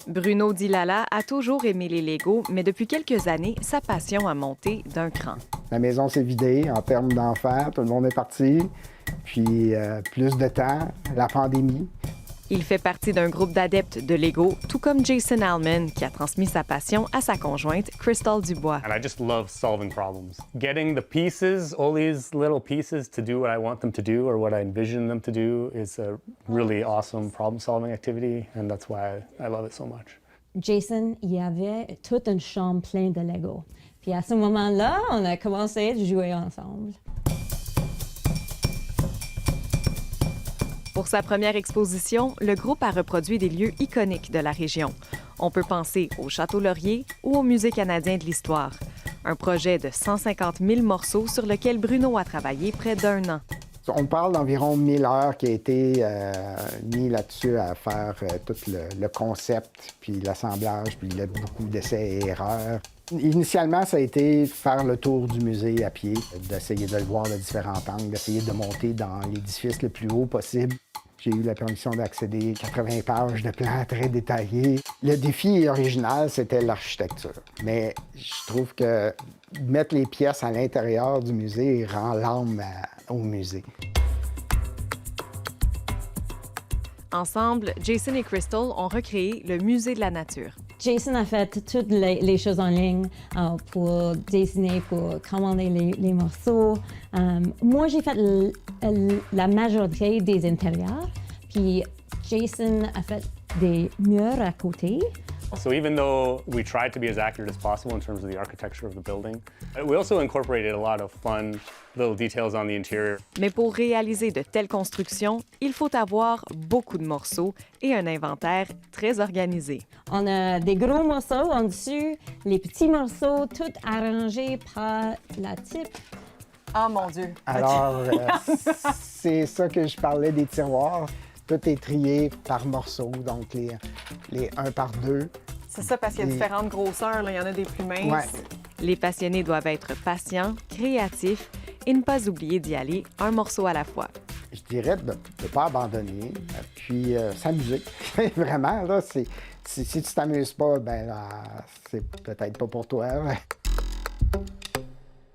Bruno Dilala a toujours aimé les Legos, mais depuis quelques années, sa passion a monté d'un cran. La maison s'est vidée en termes d'enfants, tout le monde est parti. Puis plus de temps, la pandémie. Il fait partie d'un groupe d'adeptes de Lego, tout comme Jason Allman, qui a transmis sa passion à sa conjointe, Crystal Dubois. And I just love solving problems. Getting the pieces, all these little pieces to do what I want them to do or what I envision them to do is a really awesome problem-solving activity, and that's why I love it so much. Jason, il y avait toute une chambre pleine de Lego. Puis à ce moment-là, on a commencé à jouer ensemble. Pour sa première exposition, le groupe a reproduit des lieux iconiques de la région. On peut penser au Château Laurier ou au Musée canadien de l'histoire. Un projet de 150 000 morceaux sur lequel Bruno a travaillé près d'1 an. On parle d'environ 1000 heures qui a été mis là-dessus à faire tout le concept, puis l'assemblage, puis beaucoup d'essais et erreurs. Initialement, ça a été faire le tour du musée à pied, d'essayer de le voir de différents angles, d'essayer de monter dans l'édifice le plus haut possible. J'ai eu la permission d'accéder à 80 pages de plans très détaillés. Le défi original, c'était l'architecture. Mais je trouve que mettre les pièces à l'intérieur du musée rend l'âme au musée. Ensemble, Jason et Crystal ont recréé le Musée de la nature. Jason a fait toutes les choses en ligne pour dessiner, pour commander les morceaux. Moi, j'ai fait la majorité des intérieurs, puis Jason a fait des murs à côté. So even though we tried to be as accurate as possible in terms of the architecture of the building, we also incorporated a lot of fun little details on the interior. Mais pour réaliser de telles constructions, il faut avoir beaucoup de morceaux et un inventaire très organisé. On a des gros morceaux en dessus, les petits morceaux, tout arrangés par la type. Oh mon Dieu! Alors, c'est ça que je parlais des tiroirs. Tout est trié par morceaux, donc les 1 par 2. C'est ça, parce qu'il y a différentes grosseurs. Là. Il y en a des plus minces. Ouais. Les passionnés doivent être patients, créatifs et ne pas oublier d'y aller un morceau à la fois. Je dirais de ne pas abandonner, puis s'amuser. Vraiment, là, si tu t'amuses pas, ben là, c'est peut-être pas pour toi.